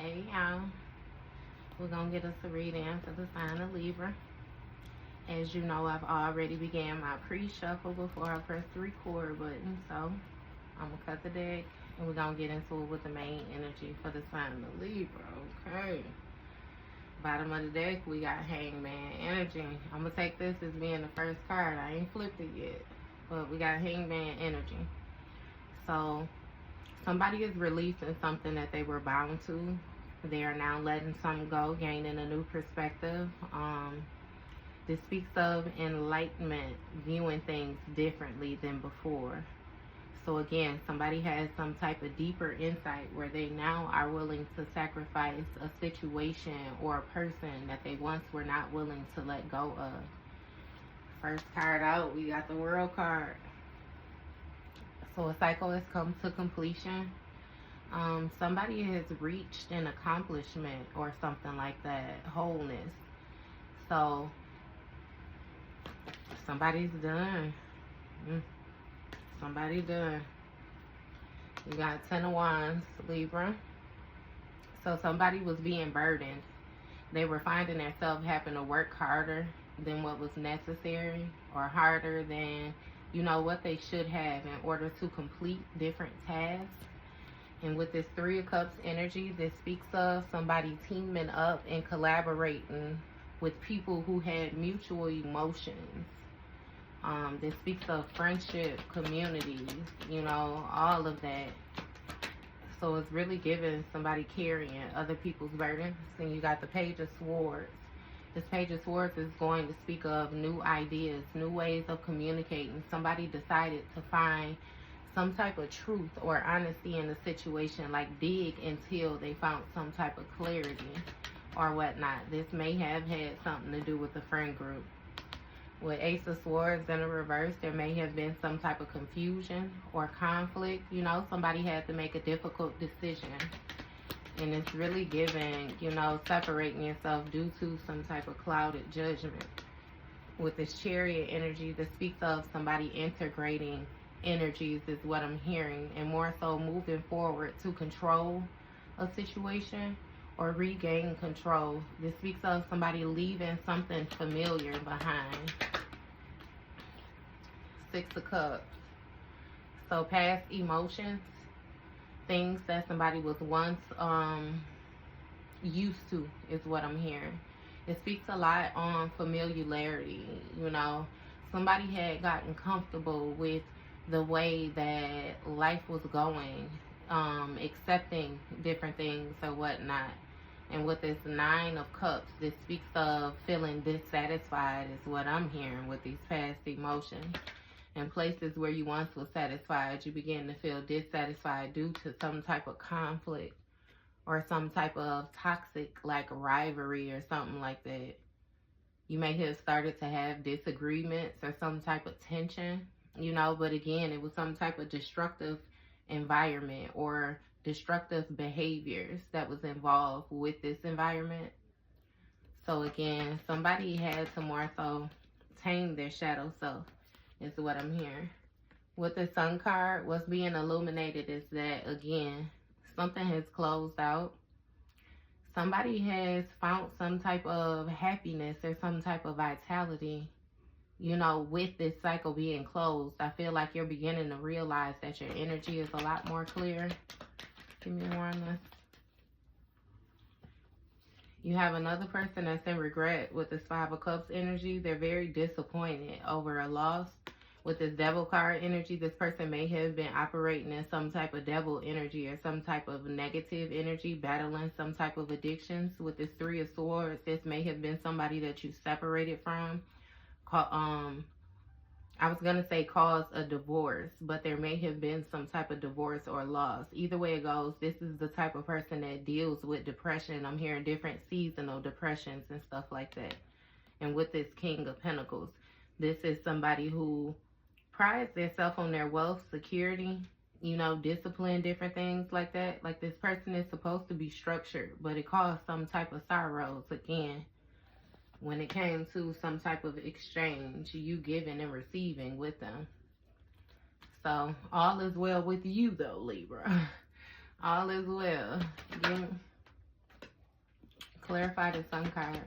Hey y'all, we're gonna get us a reading for the sign of Libra. As you know, I've already began my pre-shuffle before I press the record button, so I'm gonna cut the deck and we're gonna get into it with the main energy for the sign of Libra. Okay, bottom of the deck we got Hangman energy. I'm gonna take this as being the first card. I ain't flipped it yet, but we got Hangman energy. So somebody is releasing something that they were bound to. They are now letting something go, gaining a new perspective. This speaks of enlightenment, viewing things differently than before. So again, somebody has some type of deeper insight where they now are willing to sacrifice a situation or a person that they once were not willing to let go of. First card out, we got the World card. So a cycle has come to completion. Somebody has reached an accomplishment or something like that, wholeness. So somebody's done. Somebody done. We got 10 of Wands, Libra. So somebody was being burdened. They were finding themselves having to work harder than what was necessary, or harder than, you know, what they should have in order to complete different tasks. And with this 3 of Cups energy, this speaks of somebody teaming up and collaborating with people who had mutual emotions. This speaks of friendship, communities, you know, all of that. So it's really giving somebody carrying other people's burdens. And you got the Page of Swords. This Page of Swords is going to speak of new ideas, new ways of communicating. Somebody decided to find some type of truth or honesty in the situation, like dig until they found some type of clarity or whatnot. This may have had something to do with the friend group. With Ace of Swords in the reverse, there may have been some type of confusion or conflict. You know, somebody had to make a difficult decision. And it's really giving, you know, separating yourself due to some type of clouded judgment. With this Chariot energy, this speaks of somebody integrating energies is what I'm hearing, and more so moving forward to control a situation or regain control. This speaks of somebody leaving something familiar behind. 6 of Cups. So past emotions, things that somebody was once used to is what I'm hearing. It speaks a lot on familiarity. You know, somebody had gotten comfortable with the way that life was going, accepting different things or whatnot. And with this 9 of Cups, this speaks of feeling dissatisfied is what I'm hearing with these past emotions. In places where you once was satisfied, you begin to feel dissatisfied due to some type of conflict or some type of toxic, like, rivalry or something like that. You may have started to have disagreements or some type of tension, you know, but again, it was some type of destructive environment or destructive behaviors that was involved with this environment. So again, somebody had to more so tame their shadow self is what I'm hearing. With the Sun card, what's being illuminated is that, again, something has closed out. Somebody has found some type of happiness or some type of vitality, you know, with this cycle being closed. I feel like you're beginning to realize that your energy is a lot more clear. Give me more on this. You have another person that's in regret with this 5 of Cups energy. They're very disappointed over a loss. With this Devil card energy, this person may have been operating in some type of devil energy or some type of negative energy, battling some type of addictions. With this 3 of Swords, this may have been somebody that you separated from. I was going to say cause a divorce, but there may have been some type of divorce or loss. Either way it goes, this is the type of person that deals with depression. I'm hearing different seasonal depressions and stuff like that. And with this King of Pentacles, this is somebody who prides themselves on their wealth, security, you know, discipline, different things like that. Like, this person is supposed to be structured, but it caused some type of sorrows again when it came to some type of exchange, you giving and receiving with them. So all is well with you though, Libra. All is well. Clarify the Sun card.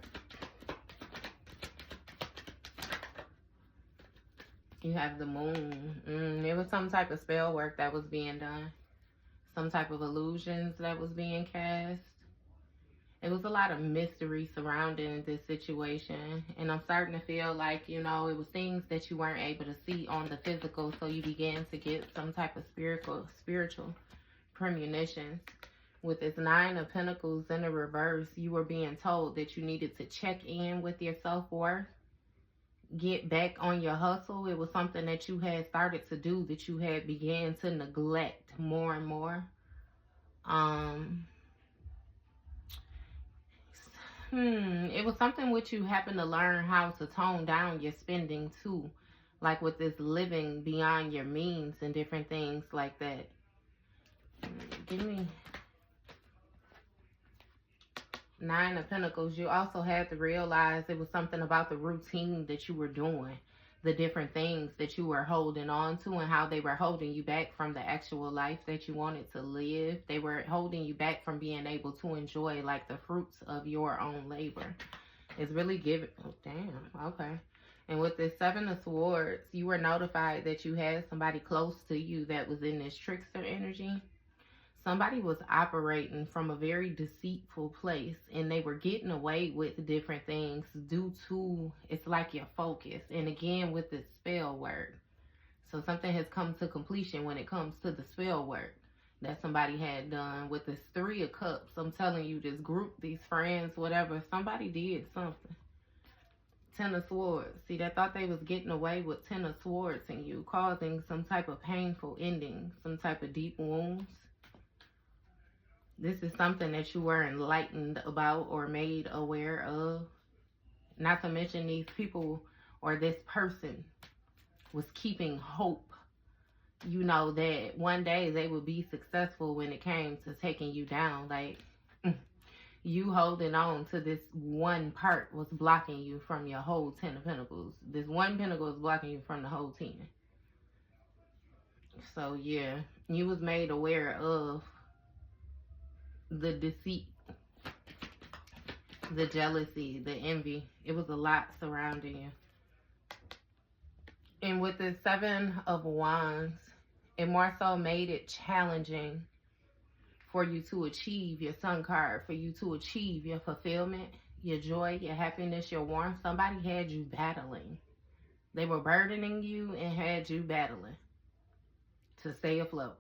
You have the Moon. It was some type of spell work that was being done. Some type of illusions that was being cast. It was a lot of mystery surrounding this situation. And I'm starting to feel like, you know, it was things that you weren't able to see on the physical. So you began to get some type of spiritual premonitions. With this 9 of Pentacles in the reverse, you were being told that you needed to check in with your self-worth. Get back on your hustle. It was something that you had started to do that you had began to neglect more and more. It was something which you happen to learn how to tone down your spending too. Like with this living beyond your means and different things like that. Give me 9 of Pentacles. You also had to realize it was something about the routine that you were doing. The different things that you were holding on to and how they were holding you back from the actual life that you wanted to live. They were holding you back from being able to enjoy like the fruits of your own labor. It's really giving. Oh, damn. Okay. And with this 7 of Swords, you were notified that you had somebody close to you that was in this trickster energy. Somebody was operating from a very deceitful place and they were getting away with different things due to, it's like your focus. And again, with this spell work. So something has come to completion when it comes to the spell work that somebody had done. With this 3 of Cups, I'm telling you, this group, these friends, whatever, somebody did something. 10 of Swords. See, they thought they was getting away with 10 of Swords in you, causing some type of painful ending, some type of deep wounds. This is something that you were enlightened about or made aware of. Not to mention these people or this person was keeping hope. You know, that one day they would be successful when it came to taking you down. Like, you holding on to this one part was blocking you from your whole 10 of Pentacles. This one Pentacle is blocking you from the whole 10. So, yeah, you was made aware of the deceit, the jealousy, the envy. It was a lot surrounding you. And with the 7 of Wands, it more so made it challenging for you to achieve your Sun card, for you to achieve your fulfillment, your joy, your happiness, your warmth. Somebody had you battling. They were burdening you and had you battling to stay afloat.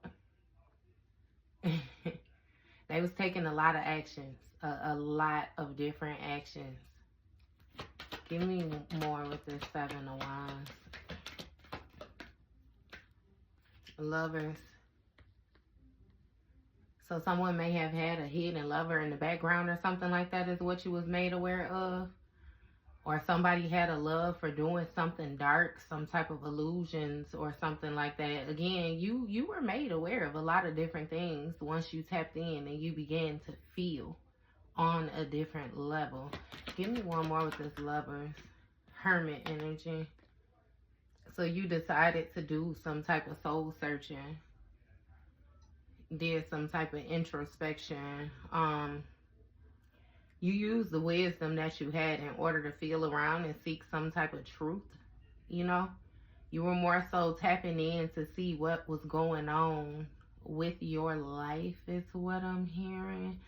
They was taking a lot of actions, a lot of different actions. Give me more with this 7 of Wands. Lovers. So someone may have had a hidden lover in the background or something like that is what you was made aware of. Or somebody had a love for doing something dark, some type of illusions or something like that. Again, you were made aware of a lot of different things once you tapped in and you began to feel on a different level. Give me one more with this Lovers. Hermit energy. So you decided to do some type of soul searching. Did some type of introspection. You used the wisdom that you had in order to feel around and seek some type of truth, you know? You were more so tapping in to see what was going on with your life is what I'm hearing.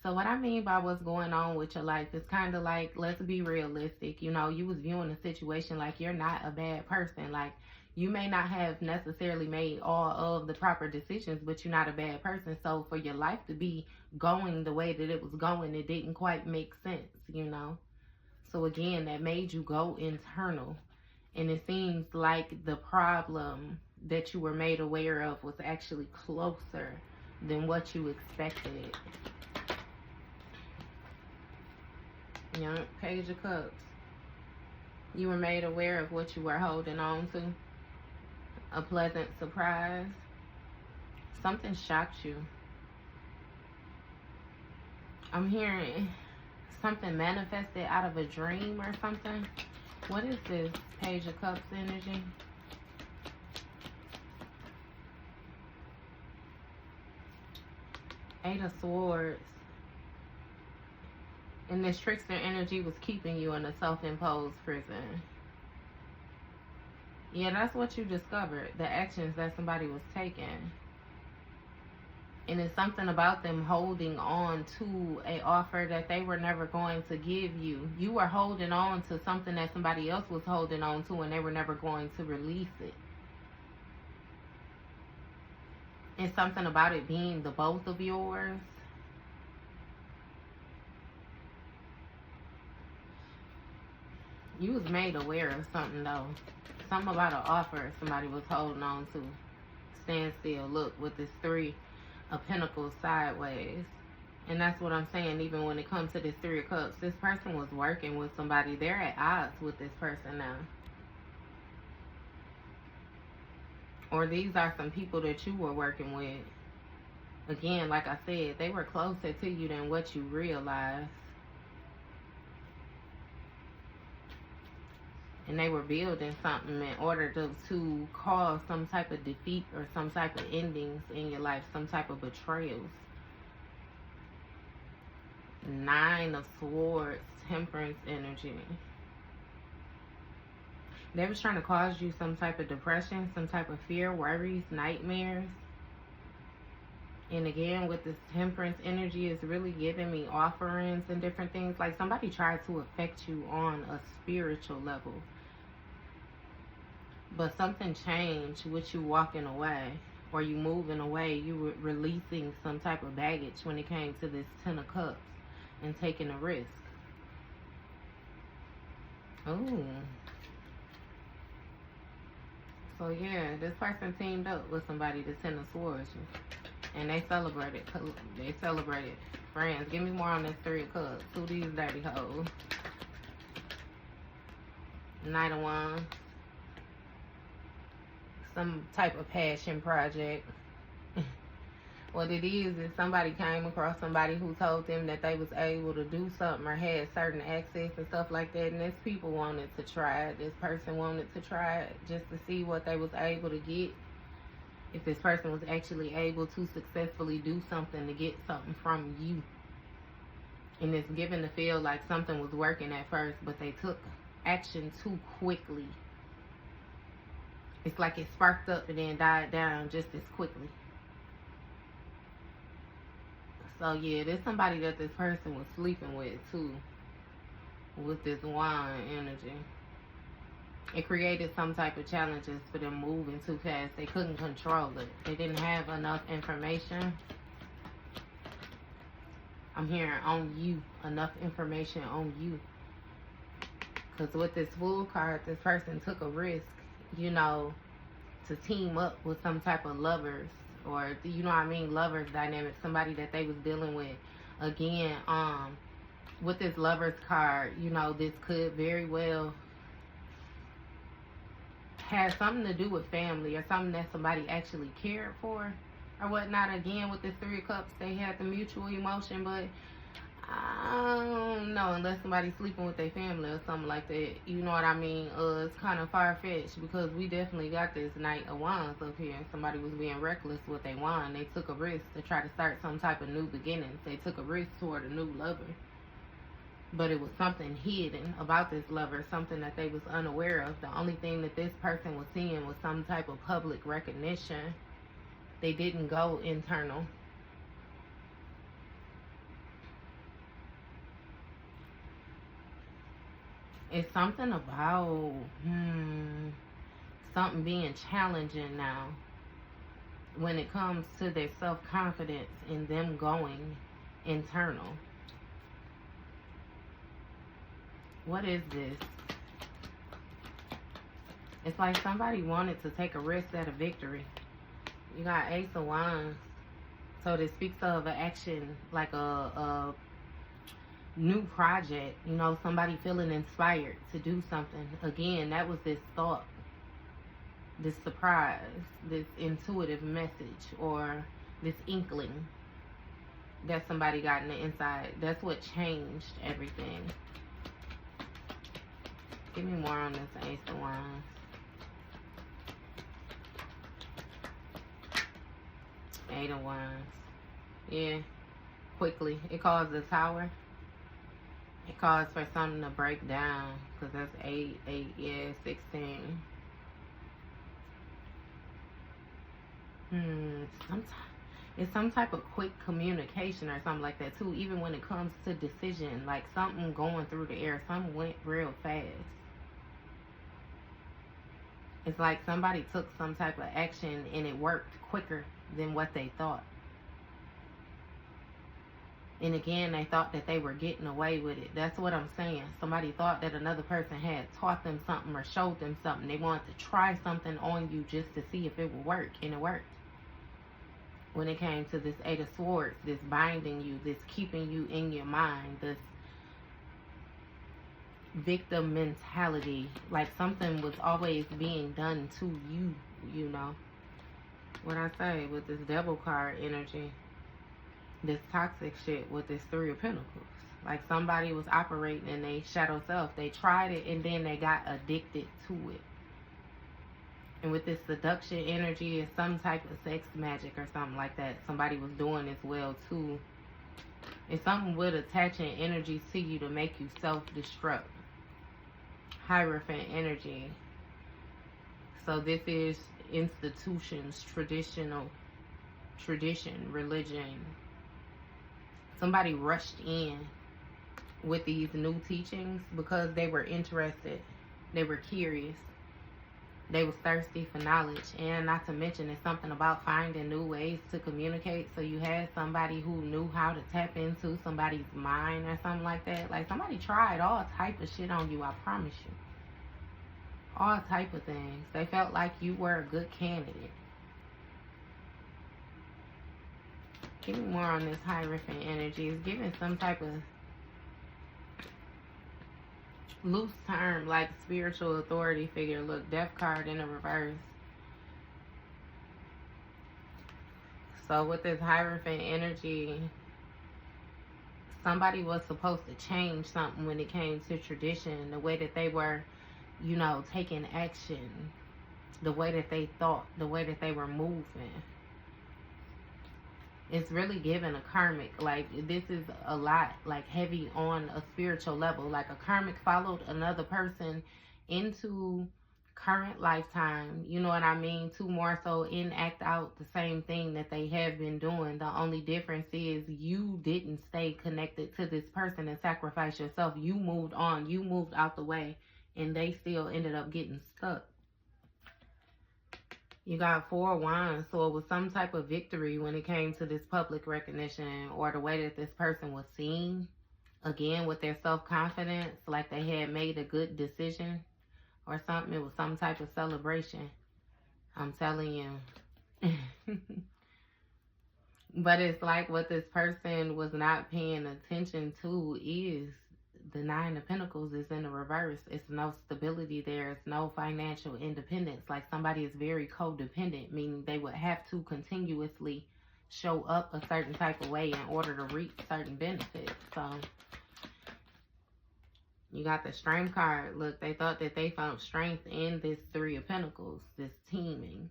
So what I mean by what's going on with your life is kind of like, let's be realistic. You know, you was viewing the situation like you're not a bad person. Like, you may not have necessarily made all of the proper decisions, but you're not a bad person. So for your life to be going the way that it was going, it didn't quite make sense, you know. So again, that made you go internal. And it seems like the problem that you were made aware of was actually closer than what you expected. Young Page of Cups. You were made aware of what you were holding on to. A pleasant surprise. Something shocked you. I'm hearing something manifested out of a dream or something. What is this Page of Cups energy? Eight of Swords. And this trickster energy was keeping you in a self-imposed prison. Yeah, that's what you discovered. The actions that somebody was taking. And it's something about them holding on to a offer that they were never going to give you. You were holding on to something that somebody else was holding on to, and they were never going to release it. And something about it being the both of yours. You was made aware of something, though. Something about an offer somebody was holding on to. Stand still. Look, with this 3 of Pentacles sideways. And that's what I'm saying. Even when it comes to this 3 of Cups, this person was working with somebody. They're at odds with this person now. Or these are some people that you were working with. Again, like I said, they were closer to you than what you realized. And they were building something in order to cause some type of defeat or some type of endings in your life, some type of betrayals. 9 of Swords, Temperance energy. They was trying to cause you some type of depression, some type of fear, worries, nightmares. And again, with this Temperance energy, is really giving me offerings and different things. Like somebody tried to affect you on a spiritual level. But something changed with you walking away, or you moving away. You were releasing some type of baggage when it came to this 10 of Cups and taking a risk. Ooh. So yeah, this person teamed up with somebody, the 10 of Swords. And they celebrated. They celebrated. Friends, give me more on this 3 of Cups. Who these dirty hoes? Knight of Wands. Some type of passion project. What it is somebody came across somebody who told them that they was able to do something or had certain access and stuff like that. And this people wanted to try it. This person wanted to try it just to see what they was able to get. If this person was actually able to successfully do something to get something from you. And it's given to feel like something was working at first, but they took action too quickly. It's like it sparked up and then died down just as quickly. So yeah, there's somebody that this person was sleeping with too. With this wine energy. It created some type of challenges for them moving too fast. They couldn't control it. They didn't have enough information. I'm hearing on you. Enough information on you. Because with this Fool card, this person took a risk, you know, to team up with some type of lovers, or you know what I mean, lovers dynamic, somebody that they was dealing with. Again, with this Lovers card, you know, this could very well have something to do with family or something that somebody actually cared for or whatnot. Again, with this 3 of Cups, they had the mutual emotion, but I don't know, unless somebody's sleeping with their family or something like that. You know what I mean? It's kind of far-fetched because we definitely got this Knight of Wands up here. Somebody was being reckless with their wand. They took a risk to try to start some type of new beginnings. They took a risk toward a new lover. But it was something hidden about this lover, something that they was unaware of. The only thing that this person was seeing was some type of public recognition. They didn't go internal. It's something about something being challenging now when it comes to their self-confidence and them going internal. What is this? It's like somebody wanted to take a risk at a victory. You got Ace of Wands. So this speaks of an action, like a new project, you know, somebody feeling inspired to do something. Again, that was this thought, this surprise, this intuitive message, or this inkling that somebody got in the inside. That's what changed everything. Give me more on this Ace of Wands. Eight of Wands. Yeah, quickly. It caused the Tower. It calls for something to break down, because that's 8, 8, yeah, 16. Sometimes it's some type of quick communication or something like that too, even when it comes to decision, like something going through the air, something went real fast. It's like somebody took some type of action and it worked quicker than what they thought. And again, they thought that they were getting away with it. That's what I'm saying. Somebody thought that another person had taught them something or showed them something. They wanted to try something on you just to see if it would work, and it worked. When it came to this 8 of Swords, this binding you, this keeping you in your mind, this victim mentality, like something was always being done to you, you know. What I say with this Devil card energy, this toxic shit with this 3 of Pentacles. Like somebody was operating in their shadow self. They tried it and then they got addicted to it. And with this seduction energy, it's some type of sex magic or something like that. Somebody was doing as well too. It's something with attaching energies to you to make you self-destruct. Hierophant energy. So this is institutions, tradition, religion. Somebody rushed in with these new teachings because they were interested. They were curious. They was thirsty for knowledge. And not to mention, it's something about finding new ways to communicate. So you had somebody who knew how to tap into somebody's mind or something like that. Like somebody tried all type of shit on you, I promise you. All type of things. They felt like you were a good candidate. Give me more on this Hierophant energy. It's giving some type of loose term, like spiritual authority figure. Look, Death card in the reverse. So with this Hierophant energy, somebody was supposed to change something when it came to tradition, the way that they were, you know, taking action, the way that they thought, the way that they were moving. It's really giving a karmic, like this is a lot, like heavy on a spiritual level. Like a karmic followed another person into current lifetime, you know what I mean, to more so enact out the same thing that they have been doing. The only difference is you didn't stay connected to this person and sacrifice yourself. You moved on, you moved out the way, and they still ended up getting stuck. You got 4 of Wands, so it was some type of victory when it came to this public recognition or the way that this person was seen. Again, with their self-confidence, like they had made a good decision or something. It was some type of celebration. I'm telling you. But it's like what this person was not paying attention to is the 9 of Pentacles is in the reverse. It's no stability there. It's no financial independence. Like somebody is very codependent, meaning they would have to continuously show up a certain type of way in order to reap certain benefits. So you got the Strength card. Look, they thought that they found strength in this 3 of Pentacles, this teaming.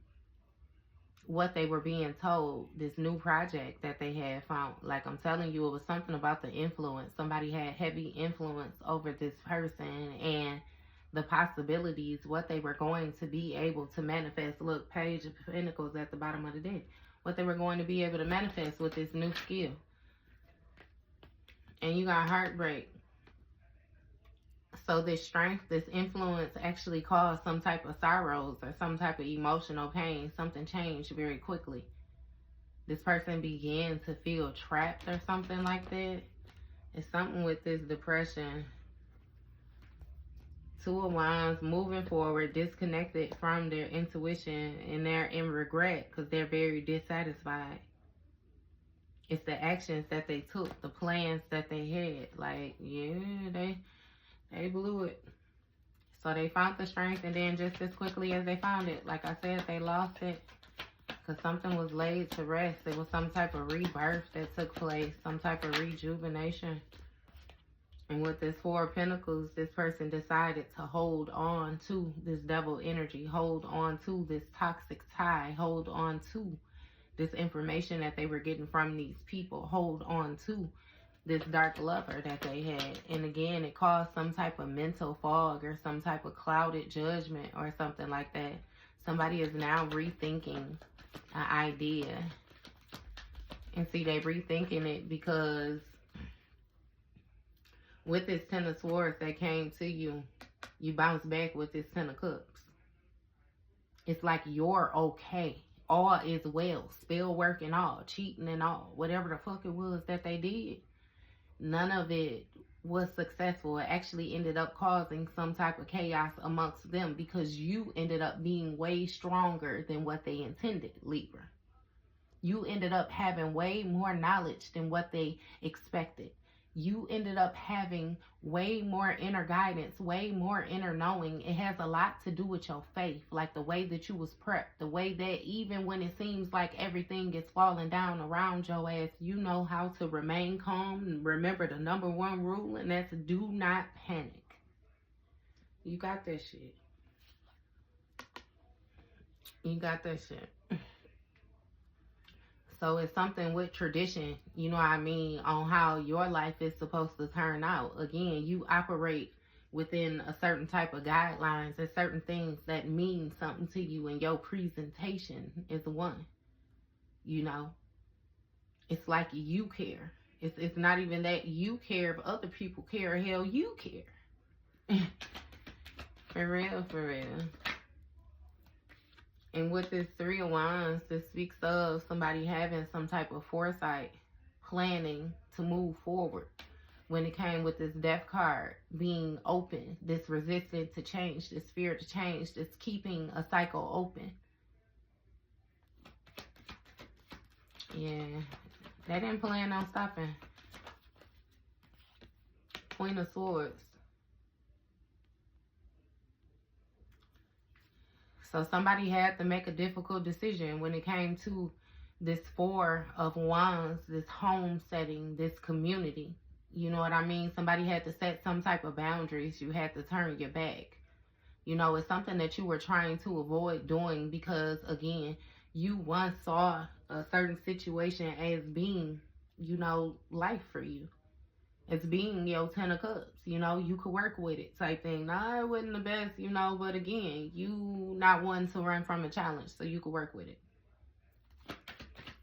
What they were being told, this new project that they had found. Like I'm telling you, it was something about the influence. Somebody had heavy influence over this person and the possibilities, what they were going to be able to manifest. Look, Page of Pentacles at the bottom of the deck. What they were going to be able to manifest with this new skill. And you got heartbreak. So this strength, this influence actually caused some type of sorrows or some type of emotional pain. Something changed very quickly. This person began to feel trapped or something like that. It's something with this depression. 2 of Wands, moving forward, disconnected from their intuition, and they're in regret because they're very dissatisfied. It's the actions that they took, the plans that they had. Like, yeah, they blew it. So they found the strength, and then just as quickly as they found it, like I said, they lost it because something was laid to rest. It was some type of rebirth that took place, some type of rejuvenation. And with this 4 of Pentacles, this person decided to hold on to this devil energy, hold on to this toxic tie, hold on to this information that they were getting from these people, hold on to this dark lover that they had. And again, it caused some type of mental fog or some type of clouded judgment or something like that. Somebody is now rethinking an idea. And see, they rethinking it because with this Ten of Swords that came to you, you bounce back with this Ten of Cups. It's like you're okay. All is well. Spell work and all. Cheating and all. Whatever the fuck it was that they did. None of it was successful. It actually ended up causing some type of chaos amongst them because you ended up being way stronger than what they intended, Libra. You ended up having way more knowledge than what they expected. You ended up having way more inner guidance, way more inner knowing. It has a lot to do with your faith, like the way that you was prepped, the way that even when it seems like everything is falling down around your ass, you know how to remain calm and remember the number one rule, and that's do not panic. You got that shit. You got that shit. So it's something with tradition, you know what I mean, on how your life is supposed to turn out. Again, you operate within a certain type of guidelines and certain things that mean something to you, and your presentation is one. You know, it's like you care. It's not even that you care if other people care. Hell, you care. For real, for real. And with this Three of Wands, this speaks of somebody having some type of foresight, planning to move forward. When it came with this Death card, being open, this resistance to change, this fear to change, this keeping a cycle open. Yeah, they didn't plan on stopping. Queen of Swords. So somebody had to make a difficult decision when it came to this Four of Wands, this home setting, this community. You know what I mean? Somebody had to set some type of boundaries. You had to turn your back. You know, it's something that you were trying to avoid doing because, again, you once saw a certain situation as being, you know, life for you. It's being your Ten of Cups, you know, you could work with it type thing. Nah, it wasn't the best, you know, but again, you not one to run from a challenge, so you could work with it.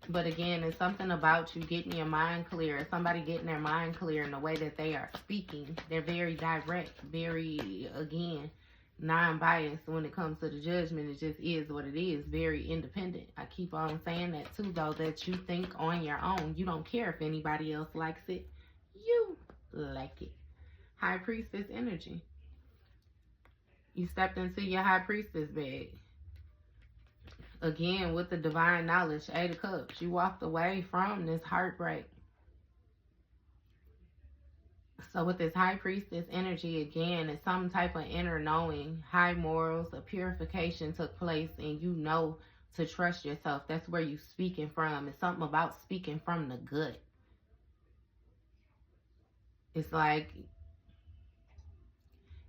But again, it's something about you getting your mind clear. Somebody getting their mind clear in the way that they are speaking. They're very direct, very, again, non-biased when it comes to the judgment. It just is what it is, very independent. I keep on saying that too, though, that you think on your own. You don't care if anybody else likes it. You like it. High Priestess energy. You stepped into your High Priestess bag. Again, with the divine knowledge, Eight of Cups. You walked away from this heartbreak. So with this High Priestess energy, again, it's some type of inner knowing, high morals, a purification took place, and you know to trust yourself. That's where you speaking from. It's something about speaking from the gut. It's like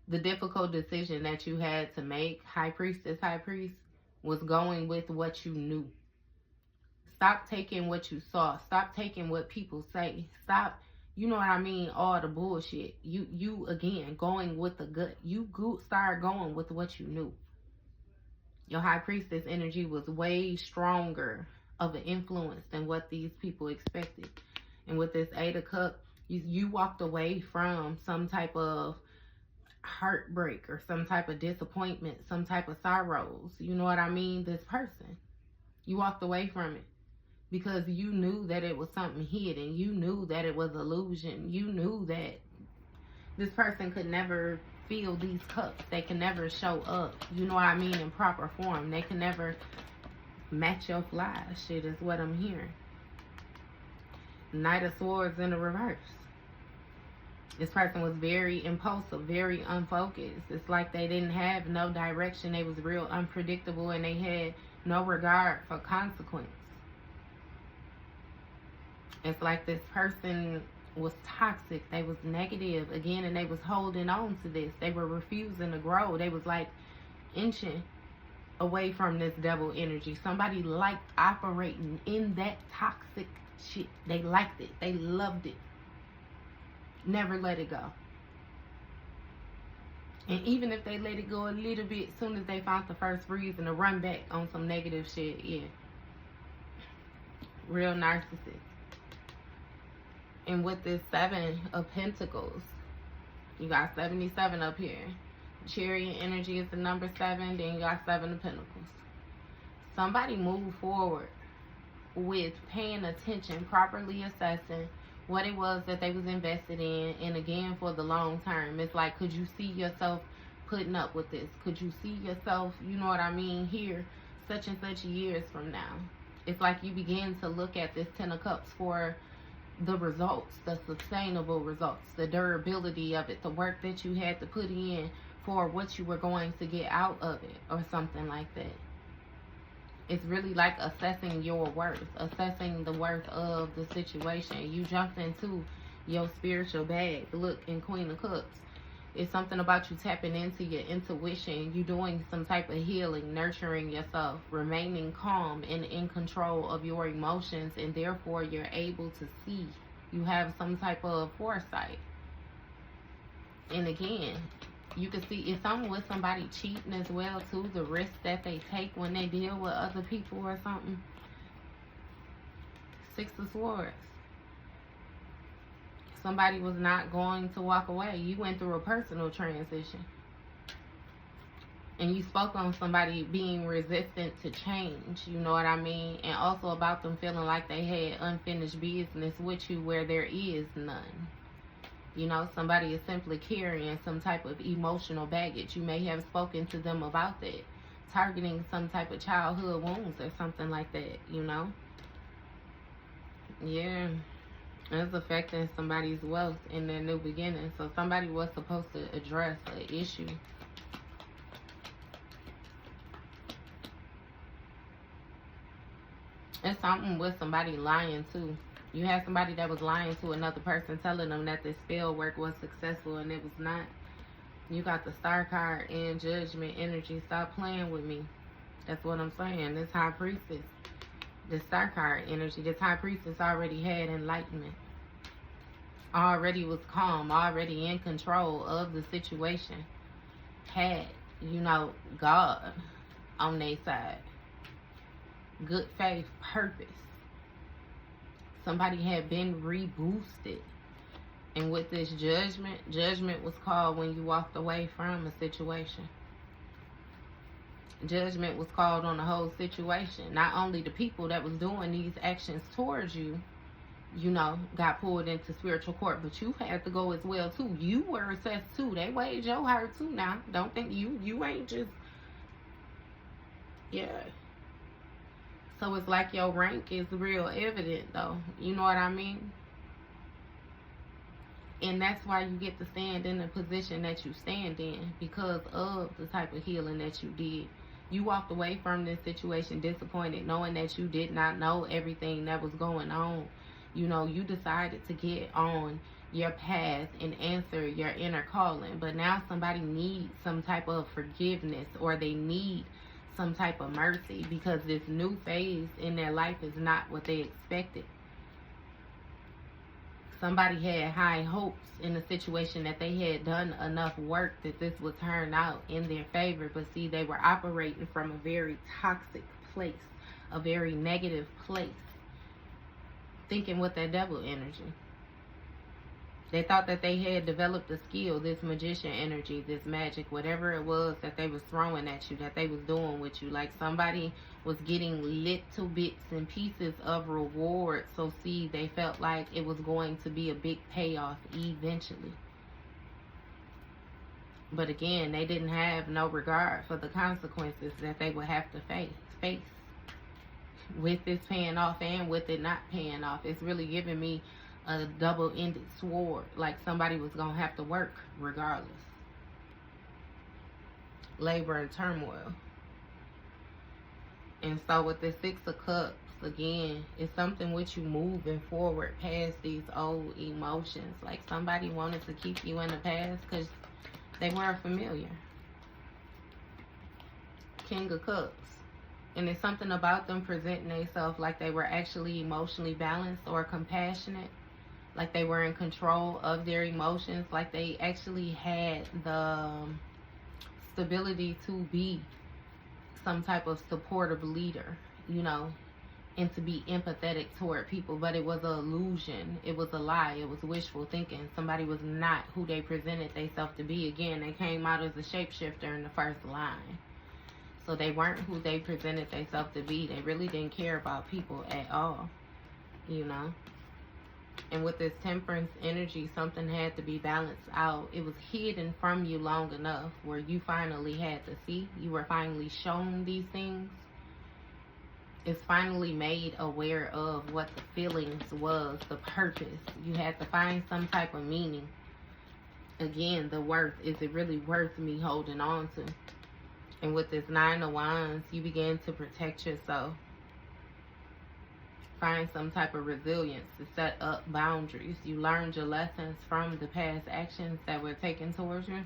the difficult decision that you had to make, High Priestess, High Priest, was going with what you knew. Stop taking what you saw. Stop taking what people say. Stop, you know what I mean, all the bullshit. You again, going with the gut. You start going with what you knew. Your High Priestess energy was way stronger of an influence than what these people expected. And with this Eight of Cups, you walked away from some type of heartbreak or some type of disappointment, some type of sorrows. You know what I mean? This person. You walked away from it because you knew that it was something hidden. You knew that it was illusion. You knew that this person could never feel these cups. They can never show up, you know what I mean, in proper form. They can never match your fly. Shit is what I'm hearing. Knight of Swords in the reverse. This person was very impulsive, very unfocused. It's like they didn't have no direction. They was real unpredictable, and they had no regard for consequence. It's like this person was toxic. They was negative again, and they was holding on to this. They were refusing to grow. They was like inching away from this devil energy. Somebody liked operating in that toxic shit. They liked it. They loved it. never let it go. And even if they let it go a little bit, as soon as they found the first reason to run back on some negative shit, yeah. Real narcissist. And with this 7 of Pentacles, you got 77 up here. Chariot energy is the number 7. Then you got 7 of Pentacles. Somebody move forward with paying attention, properly assessing what it was that they was invested in, and again, for the long term. It's like, could you see yourself putting up with this? Could you see yourself, you know what I mean, here such and such years from now? It's like you begin to look at this 10 of Cups for the results, the sustainable results, the durability of it, the work that you had to put in for what you were going to get out of it, or something like that. It's really like assessing your worth, assessing the worth of the situation. You jumped into your spiritual bag. Look, in Queen of Cups, it's something about you tapping into your intuition. You doing some type of healing, nurturing yourself, remaining calm and in control of your emotions, and therefore you're able to see. You have some type of foresight. And again, you can see it's something with somebody cheating as well too, the risk that they take when they deal with other people or something. 6 of Swords. Somebody was not going to walk away. You went through a personal transition. And you spoke on somebody being resistant to change, you know what I mean? And also about them feeling like they had unfinished business with you where there is none. You know, somebody is simply carrying some type of emotional baggage. You may have spoken to them about that. Targeting some type of childhood wounds or something like that, you know? Yeah. It's affecting somebody's wealth in their new beginning. So somebody was supposed to address an issue. It's something with somebody lying too. You had somebody that was lying to another person, telling them that this spell work was successful, and it was not. You got the Star card and Judgment energy. Stop playing with me. That's what I'm saying. This High Priestess, the Star card energy, this High Priestess already had enlightenment. Already was calm, already in control of the situation. Had, you know, God on their side. Good faith, purpose. Somebody had been reboosted. And with this judgment was called when you walked away from a situation. Judgment was called on the whole situation. Not only the people that was doing these actions towards you, you know, got pulled into spiritual court, but you had to go as well too. You were assessed too. They weighed your heart too now. Don't think you ain't just, yeah. So it's like your rank is real evident though. You know what I mean? And that's why you get to stand in the position that you stand in, because of the type of healing that you did. You walked away from this situation disappointed, knowing that you did not know everything that was going on. You know, you decided to get on your path and answer your inner calling. But now somebody needs some type of forgiveness, or they need some type of mercy, because this new phase in their life is not what they expected. Somebody had high hopes in a situation that they had done enough work that this would turn out in their favor. But see, they were operating from a very toxic place, a very negative place, thinking with that devil energy. They thought that they had developed a skill, this magician energy, this magic, whatever it was that they was throwing at you, that they was doing with you. Like somebody was getting little bits and pieces of reward. So see, they felt like it was going to be a big payoff eventually. But again, they didn't have no regard for the consequences that they would have to face. With this paying off and with it not paying off. It's really giving me a double-ended sword, like somebody was gonna have to work regardless. Labor and turmoil. And so with the 6 of Cups, again, it's something with you moving forward past these old emotions. Like somebody wanted to keep you in the past because they weren't familiar. King of Cups. And it's something about them presenting themselves like they were actually emotionally balanced or compassionate. like they were in control of their emotions, like they actually had the stability to be some type of supportive leader, you know, and to be empathetic toward people, but it was an illusion. It was a lie. It was wishful thinking. Somebody was not who they presented themselves to be. Again, they came out as a shapeshifter in the first line. So they weren't who they presented themselves to be. They really didn't care about people at all, you know. And with this temperance energy, something had to be balanced out. It was hidden from you long enough where you finally had to see. You were finally shown these things. It's finally made aware of what the feelings was, the purpose. You had to find some type of meaning. Again, the worth. Is it really worth me holding on to? And with this 9 of Wands, you begin to protect yourself. Find some type of resilience to set up boundaries. You learned your lessons from the past actions that were taken towards you.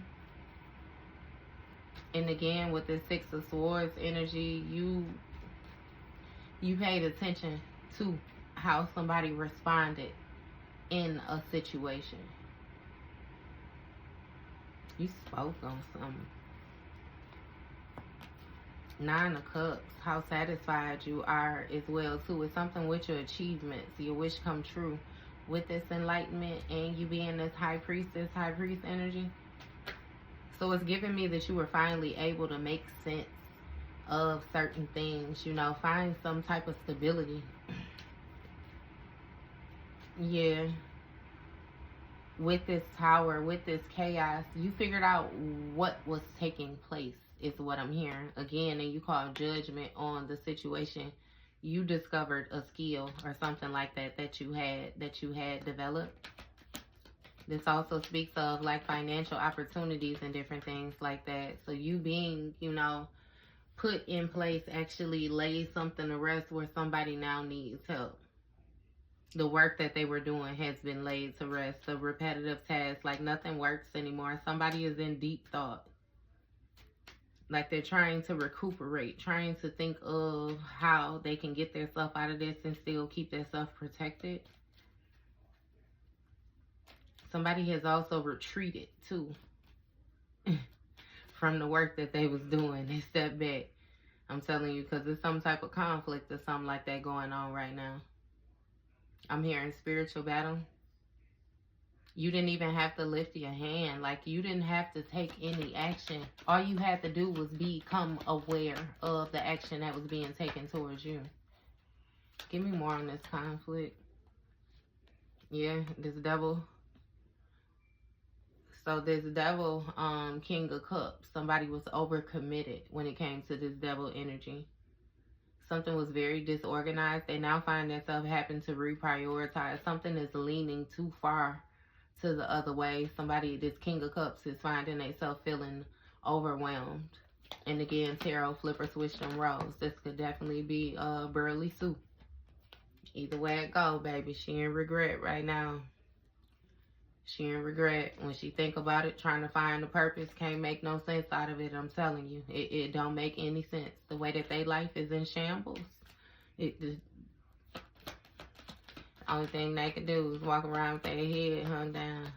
And again, with this 6 of Swords energy, you paid attention to how somebody responded in a situation. You spoke on something. 9 of Cups, how satisfied you are as well too. It's something with your achievements, your wish come true. With this enlightenment and you being this high priestess, high priest energy. So it's giving me that you were finally able to make sense of certain things, you know, find some type of stability. Yeah. With this tower, with this chaos, you figured out what was taking place, is what I'm hearing. Again, and you call judgment on the situation. You discovered a skill or something like that that you had developed. This also speaks of like financial opportunities and different things like that. So you being, you know, put in place actually lays something to rest where somebody now needs help. The work that they were doing has been laid to rest. The repetitive tasks, like nothing works anymore. Somebody is in deep thought. Like they're trying to recuperate, trying to think of how they can get themselves out of this and still keep themselves protected. Somebody has also retreated too from the work that they was doing. They stepped back. I'm telling you, because there's some type of conflict or something like that going on right now. I'm hearing spiritual battle. You didn't even have to lift your hand. Like, you didn't have to take any action. All you had to do was become aware of the action that was being taken towards you. Give me more on this conflict. Yeah, this devil. So this devil, King of Cups, somebody was overcommitted when it came to this devil energy. Something was very disorganized. They now find themselves having to reprioritize. Something is leaning too far to the other way. Somebody, this King of Cups, is finding themselves feeling overwhelmed. And again, tarot flipper switch them roles. This could definitely be Burley Sue. Either way it go, baby, she in regret right now. She in regret. When she think about it, trying to find the purpose, can't make no sense out of it. I'm telling you, it don't make any sense. The way that their life is in shambles. The only thing they could do is walk around with their head hung down.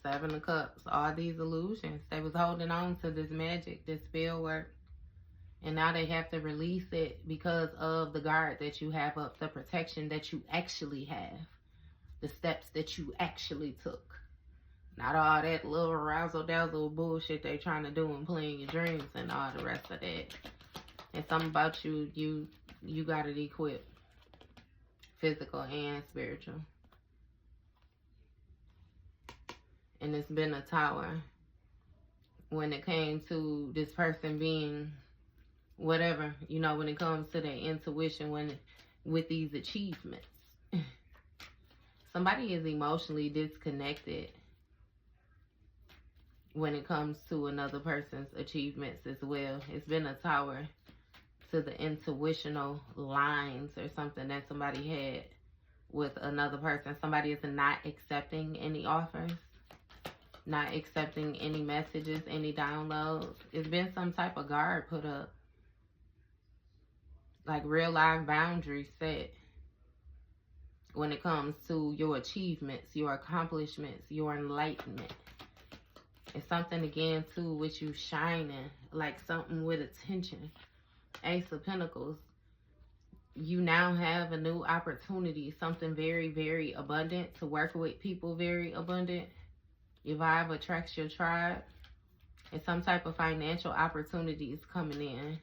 7 of Cups. All these illusions. They was holding on to this magic, this spell work. And now they have to release it because of the guard that you have up, the protection that you actually have. The steps that you actually took. Not all that little razzle-dazzle bullshit they trying to do and playing your dreams and all the rest of that. And something about you got it equipped. Physical and spiritual. And it's been a tower. When it came to this person being whatever, you know, when it comes to their intuition, with these achievements. Somebody is emotionally disconnected when it comes to another person's achievements as well. It's been a tower to the intuitional lines or something that somebody had with another person. Somebody is not accepting any offers, not accepting any messages, any downloads. It's been some type of guard put up. Like real life boundaries set. when it comes to your achievements, your accomplishments, your enlightenment. It's something again too with you shining, like something with attention. Ace of Pentacles. You now have a new opportunity, something very, very abundant, to work with people very abundant. Your vibe attracts your tribe. And some type of financial opportunities coming in.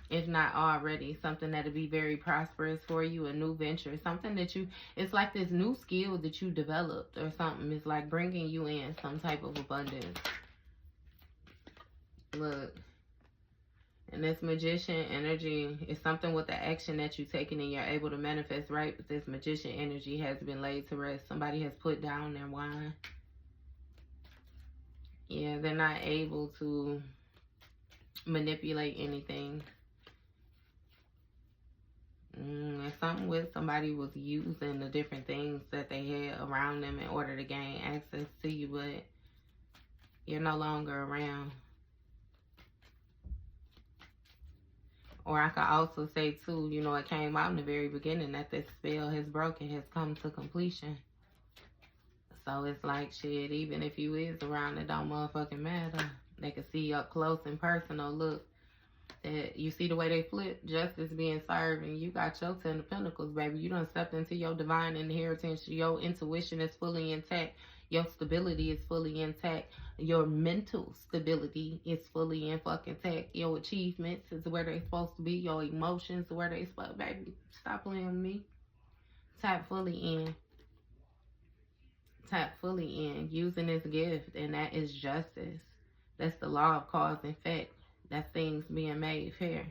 If not already, something that'll be very prosperous for you, a new venture, something that you, it's like this new skill that you developed or something. It's like bringing you in some type of abundance. Look, and this Magician energy is something with the action that you're taking and you're able to manifest, right? But this Magician energy has been laid to rest. Somebody has put down their wine. Yeah, they're not able to manipulate anything. And something with somebody was using the different things that they had around them in order to gain access to you, but you're no longer around. Or I could also say too, you know, it came out in the very beginning that this spell has broken, has come to completion. So it's like, shit, even if you is around, it don't motherfucking matter. They can see up close and personal. Look, that you see the way they flip, justice being served, and you got your 10 of Pentacles, baby. You done stepped into your divine inheritance. Your intuition is fully intact. Your stability is fully intact. Your mental stability is fully in fucking intact. Your achievements is where they supposed to be. Your emotions where they supposed, baby. Stop playing with me. Tap fully in. Tap fully in. Using this gift, and that is justice. That's the law of cause and effect. That things being made fair.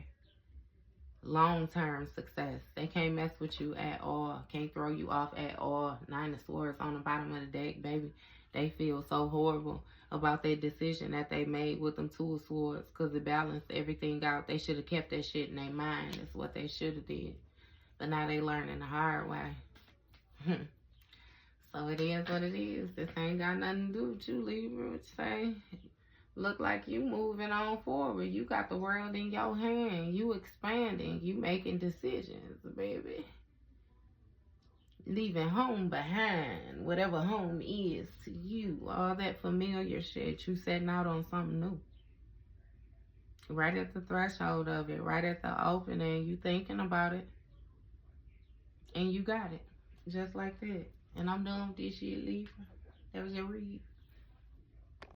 Long-term success. They can't mess with you at all. Can't throw you off at all. 9 of Swords on the bottom of the deck, baby. They feel so horrible about their decision that they made with them 2 of Swords, because it balanced everything out. They should have kept that shit in their mind. That's what they should have did. But now they learning the hard way. So it is what it is. This ain't got nothing to do with you, Libra. What you say? Look like you moving on forward. You got the world in your hand. You expanding. You making decisions, baby. Leaving home behind. Whatever home is to you. All that familiar shit. You setting out on something new. Right at the threshold of it. Right at the opening. You thinking about it. And you got it. Just like that. And I'm done with this shit, Libra. That was your read.